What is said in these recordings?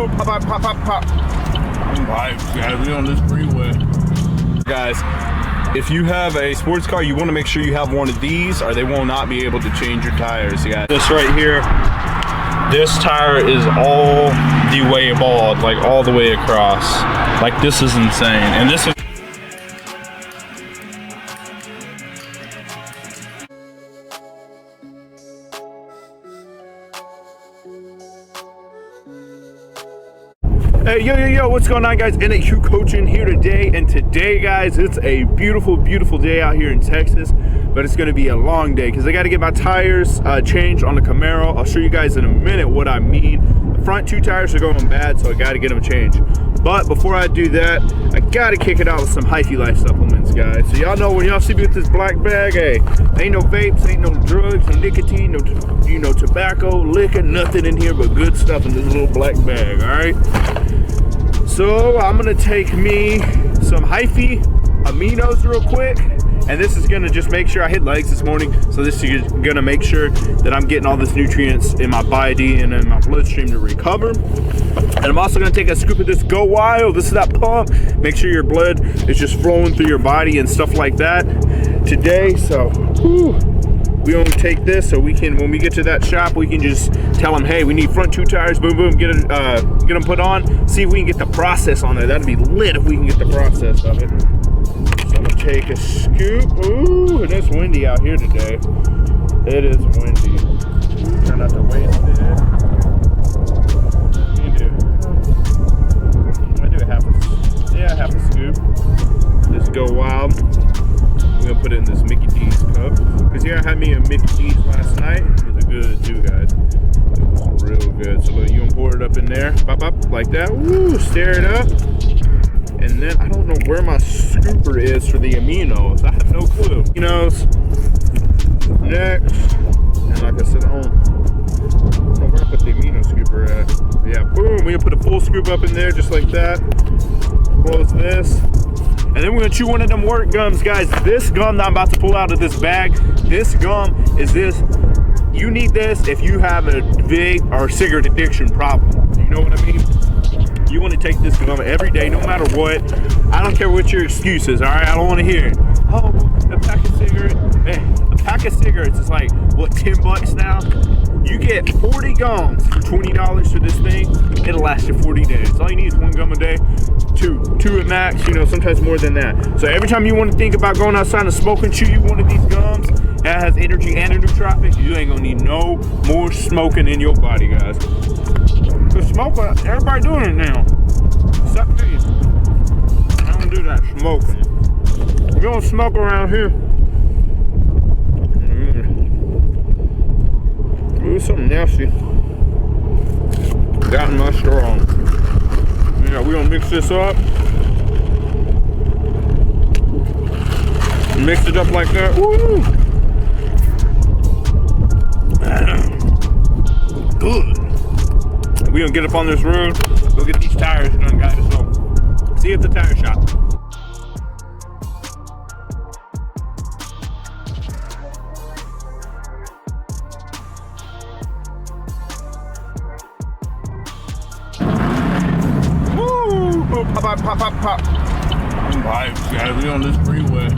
Pop, pop, pop, pop. Alright, guys, we on this freeway. Guys, if you have a sports car, you want to make sure you have one of these or they will not be able to change your tires, guys. This right here, this tire is all the way bald, like all the way across. Like, this is insane. And this is Hey, yo, what's going on, guys? NAQ Coaching here today, and today, guys, it's a beautiful, beautiful day out here in Texas, but it's going to be a long day because I got to get my tires changed on the Camaro. I'll show you guys in a minute what I mean. The front two tires are going bad, so I got to get them changed. But before I do that, I got to kick it out with some Hyphy Life supplements, guys. So y'all know when y'all see me with this black bag, hey, ain't no vapes, ain't no drugs, no nicotine, no tobacco, liquor, nothing in here but good stuff in this little black bag, all right? So I'm gonna take me some Hyphy aminos real quick, and this is gonna just make sure I hit legs this morning. So this is gonna make sure that I'm getting all this nutrients in my body and in my bloodstream to recover. And I'm also gonna take a scoop of this Go Wild. This is that pump. Make sure your blood is just flowing through your body and stuff like that today. So we only take this so we can, when we get to that shop, we can just tell them, hey, we need front two tires, boom, boom, get them put on, see if we can get the process on there. That'd be lit if we can get the process of it. So I'm gonna take a scoop. Ooh, and it's windy out here today. It is windy. Try not to waste it. I do half a scoop. This Go Wild. We're gonna put it in this Mickey D's cup. Because here I had me a Mickey D's last night. It was good too, guys. It was real good. So you gonna pour it up in there, pop up like that. Woo, stir it up. And then I don't know where my scooper is for the aminos. I have no clue. Aminos. Next. And like I said, I don't know where I put the amino scooper at. Yeah, boom. We're gonna put a full scoop up in there just like that. Close this. And then we're gonna chew one of them work gums, guys. This gum that I'm about to pull out of this bag, this gum is this. You need this if you have a vape or cigarette addiction problem. You know what I mean? You wanna take this gum every day, no matter what. I don't care what your excuse is, all right? I don't wanna hear it. Oh, a pack of cigarettes. Man, a pack of cigarettes is like, what, 10 bucks now? You get 40 gums for $20 for this thing. It'll last you 40 days. All you need is one gum a day. Two at max, sometimes more than that. So every time you want to think about going outside and smoke and chew you one of these gums that has energy and a nootropic, you ain't gonna need no more smoking in your body, guys. Cause smoking, everybody doing it now. Suck me. I don't do that smoking. We don't smoke around here. Ooh, something nasty. Got in my straw. Yeah, we're gonna mix this up. Mix it up like that. Woo! Good. We're gonna get up on this road, go get these tires done, guys. So, see you at the tire shop. Pop, pop, pop, pop. Alright, guys, we on this freeway.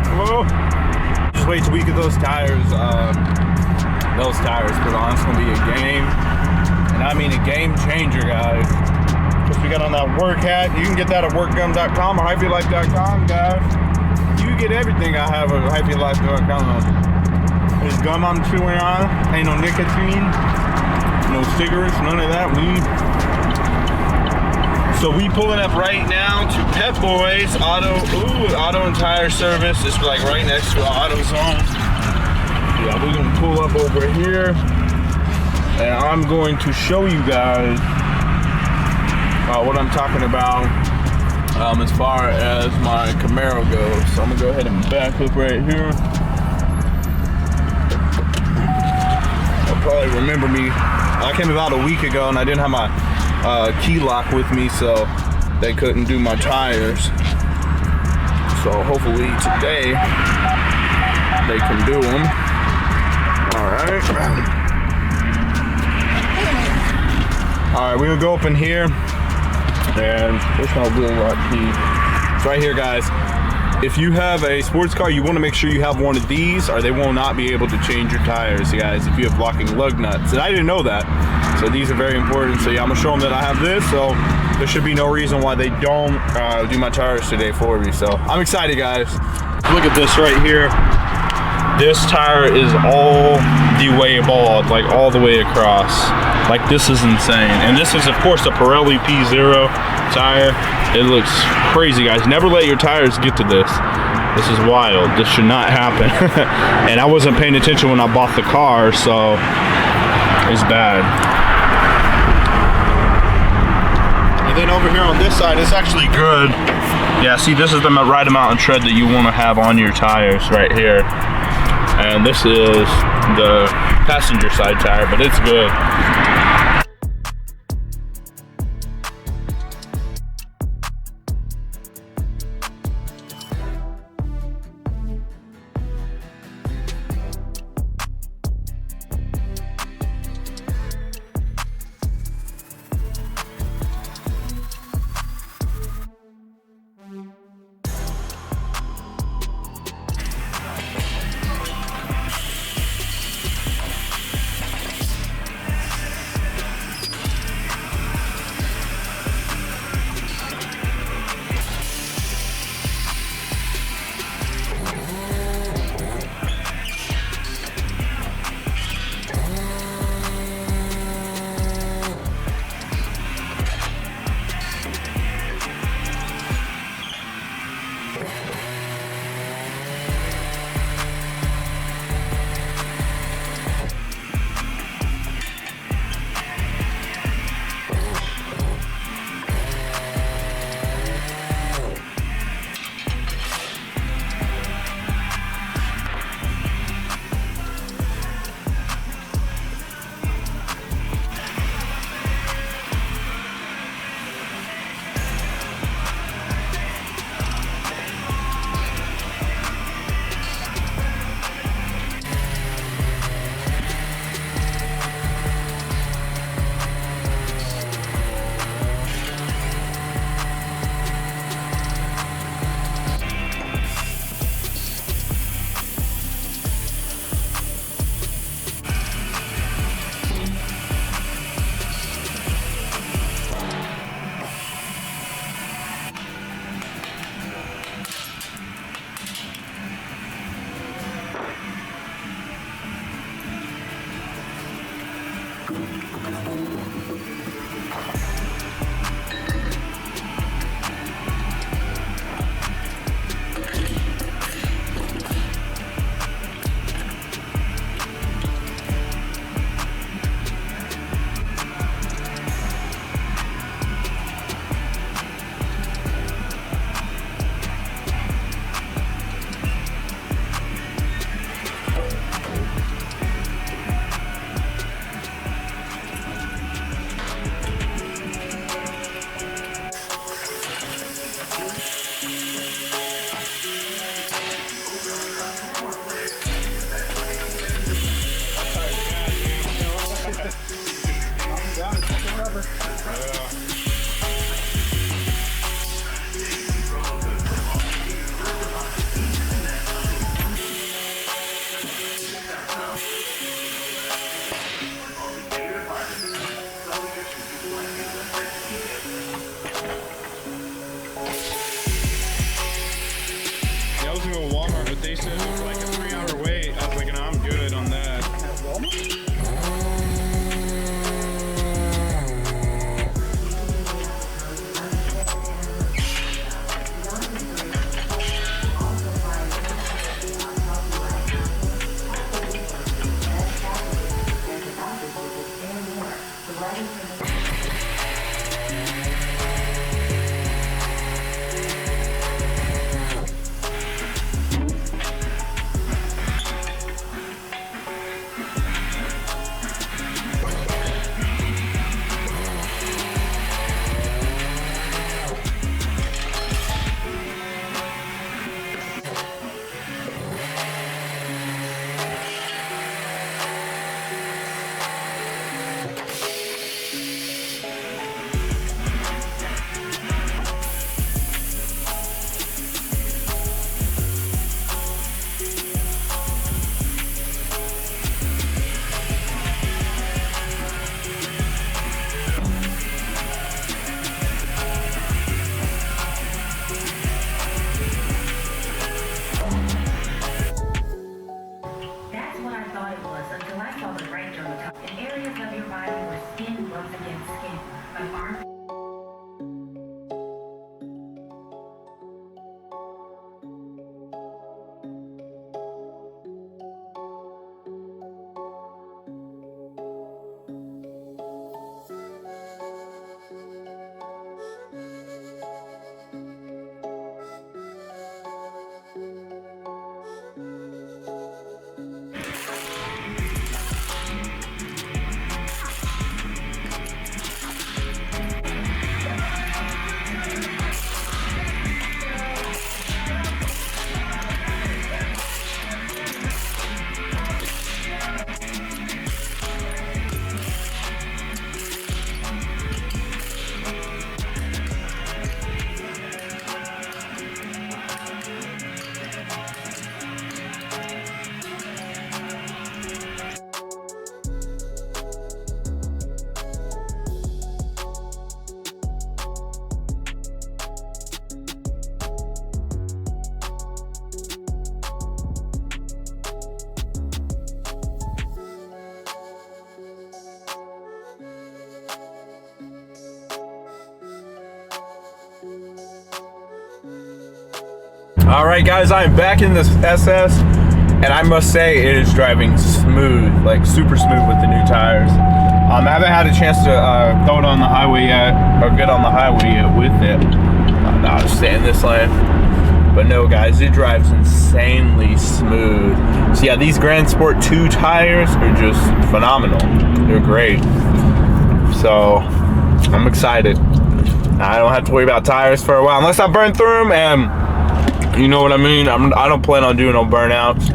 Hello? Just wait till we get those tires, put on. It's gonna be a game. And I mean a game changer, guys. Because we got on that work hat. You can get that at workgum.com or hyphylife.com, guys. You get everything I have at hyphylife.com. This gum I'm chewing on, ain't no nicotine, no cigarettes, none of that weed. So we pulling up right now to Pep Boys Auto and Tire Service. It's like right next to AutoZone. Yeah, we're gonna pull up over here, and I'm going to show you guys what I'm talking about as far as my Camaro goes. So I'm gonna go ahead and back up right here. Probably remember me. I came about a week ago and I didn't have my key lock with me, so they couldn't do my tires. So hopefully today they can do them. All right. All right, we're gonna go up in here, and where's my little lock key? It's right here, guys. If you have a sports car, you want to make sure you have one of these, or they will not be able to change your tires, guys, if you have locking lug nuts. And I didn't know that, so these are very important. So yeah, I'm gonna show them that I have this, so there should be no reason why they don't do my tires today for me. So I'm excited, guys. Look at this right here. This tire is all the way bald, like all the way across. Like, this is insane. And this is, of course, a Pirelli P0 tire. It looks crazy, guys. Never let your tires get to this. This is wild. This should not happen. And I wasn't paying attention when I bought the car, so it's bad. And then over here on this side, it's actually good. Yeah, see, this is the right amount of tread that you want to have on your tires right here. And this is the passenger side tire, but it's good. All right, guys, I'm back in this SS, and I must say it is driving smooth, like super smooth with the new tires. I haven't had a chance to throw it on the highway yet, or get on the highway yet with it. No, I'll stay in this lane. But no, guys, it drives insanely smooth. So yeah, these Grand Sport 2 tires are just phenomenal. They're great. So I'm excited. I don't have to worry about tires for a while, unless I burn through them, and you know what I mean? I don't plan on doing no burnouts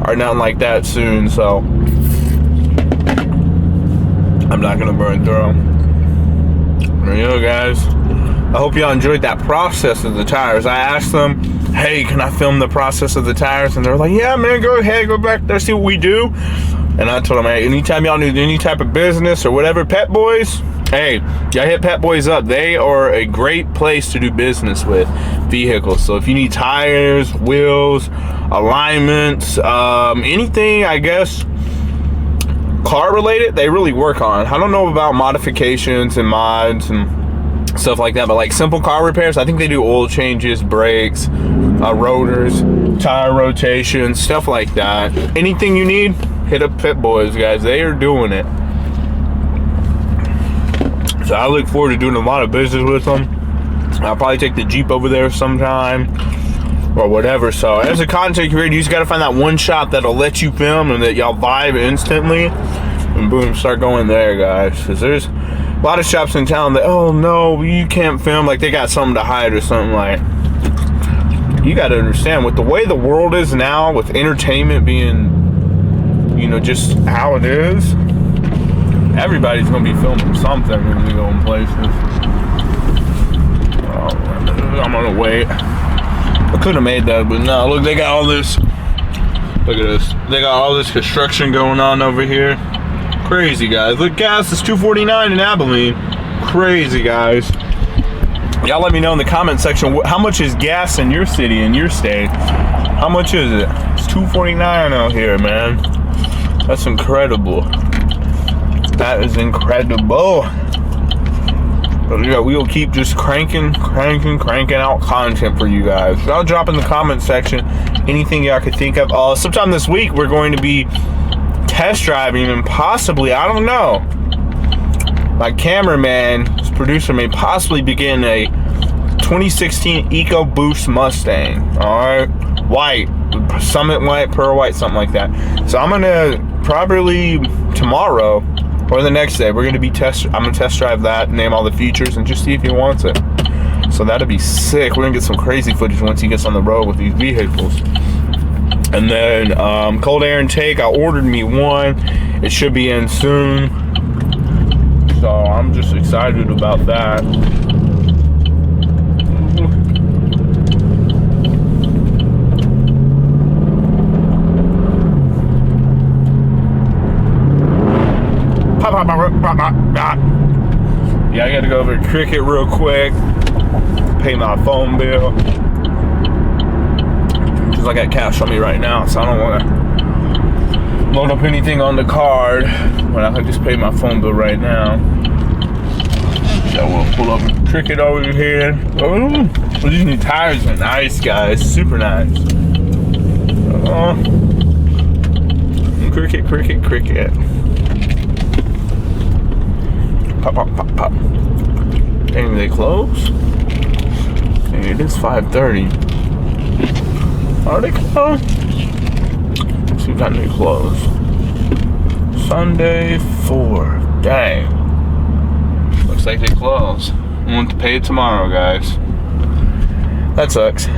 or nothing like that soon, so I'm not gonna burn through them. You know, guys, I hope y'all enjoyed that process of the tires. I asked them, hey, can I film the process of the tires? And they're like, yeah, man, go ahead, go back there, see what we do. And I told them, hey, anytime y'all need any type of business or whatever, Pep Boys, hey, y'all hit Pep Boys up. They are a great place to do business with vehicles. So if you need tires, wheels, alignments, anything, I guess, car related, they really work on. I don't know about modifications and mods and stuff like that, but like simple car repairs, I think they do oil changes, brakes, rotors, tire rotation, stuff like that. Anything you need, hit up Pit Boys, guys. They are doing it. So I look forward to doing a lot of business with them. I'll probably take the Jeep over there sometime or whatever. So as a content creator, you just got to find that one shot that'll let you film and that y'all vibe instantly, and boom, start going there, guys. Because there's a lot of shops in town that, oh no, you can't film, like they got something to hide or something. Like, you got to understand, with the way the world is now, with entertainment being, you know, just how it is, everybody's gonna be filming something when we go in places. Oh, I'm gonna wait. I could have made that, but no, look, they got all this, look at this, they got all this construction going on over here. Crazy, guys. Look, gas is $2.49 in Abilene. Crazy, guys. Y'all let me know in the comment section, how much is gas in your city, in your state? How much is it? It's $2.49 out here, man. That's incredible. That is incredible. But yeah, we will keep just cranking out content for you guys. Y'all drop in the comment section anything y'all could think of. Sometime this week, we're going to be test driving and possibly, I don't know, my cameraman, his producer, may possibly begin a 2016 EcoBoost Mustang. Alright, white, Summit white, pearl white, something like that. So I'm gonna probably tomorrow or the next day, we're gonna be I'm gonna test drive that, name all the features, and just see if he wants it. So that'll be sick. We're gonna get some crazy footage once he gets on the road with these vehicles. And then cold air intake, I ordered me one. It should be in soon. So I'm just excited about that. Yeah, I gotta go over to Cricket real quick, pay my phone bill. Cause I got cash on me right now, so I don't wanna load up anything on the card, but I can just pay my phone bill right now. So we'll pull up Cricket over here. Oh, these new tires are nice, guys, super nice. Cricket. Pop. Dang, they close? Dang, it is 5:30. Are they closed? Let's see what time they close. Sunday 4. Dang. Looks like they close. I want to pay it tomorrow, guys. That sucks.